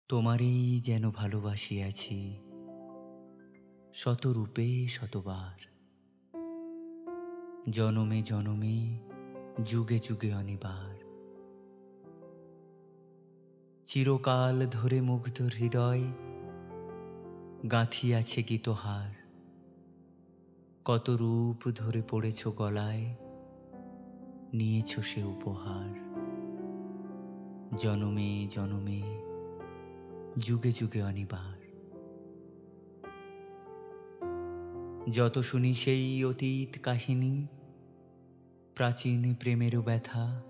তোমারেই যেন ভালোবাসিয়াছি শতরূপে শতবার, জনমে জনমে যুগে যুগে অনিবার। চিরকাল ধরে মুগ্ধ হৃদয় গাঁথিয়াছে গীতহার। কত রূপ ধরে পড়েছ গলায়, নিয়েছ সে উপহার। জনমে জনমে যুগে যুগে অনিবার। যত শুনি সেই অতীত কাহিনী, প্রাচীন প্রেমেরও ব্যথা,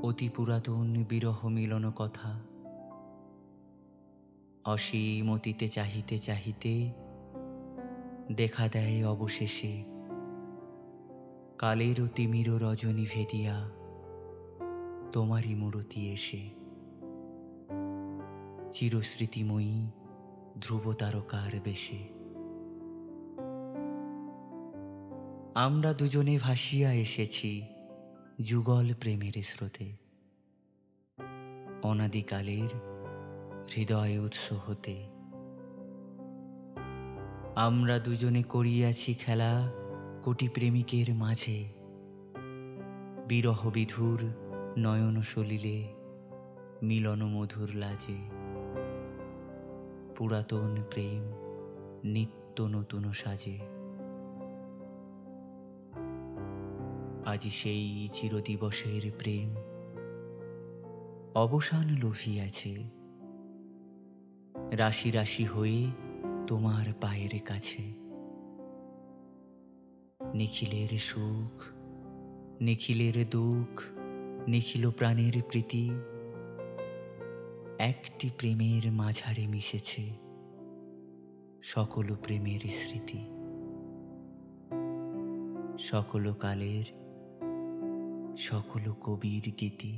অতি পুরাতন বিরহ মিলন কথা। অসীম অতীতে চাহিতে চাহিতে দেখা দেয় অবশেষে কালের তিমির রজনী ভেদিয়া তোমারই মূরতি এসে। চিরস্মৃতিময়ী ধ্রুব তারকার বেশে আমরা দুজনে ভাসিয়া এসেছি যুগল প্রেমের স্রোতে। অনাদিকালের হৃদয় উৎস হতে আমরা দুজনে করিয়াছি খেলা কোটি প্রেমিকের মাঝে। বিরহ বিধুর নয়ন সলিলে মিলন মধুর লাজে। পুরাতন প্রেম নিত্য নতুন সাজে। আজি সেই চিরদিবসের প্রেম অবসান লভিয়াছে, রাশি রাশি হয়ে তোমার পায়ের কাছে। নিখিলের সুখ নিখিলের দুঃখ, নিখিল প্রাণের প্রীতি একটি প্রেমের মাঝারে মিশেছে সকল প্রেমের স্মৃতি। সকল কালের সকল কবির গীতি।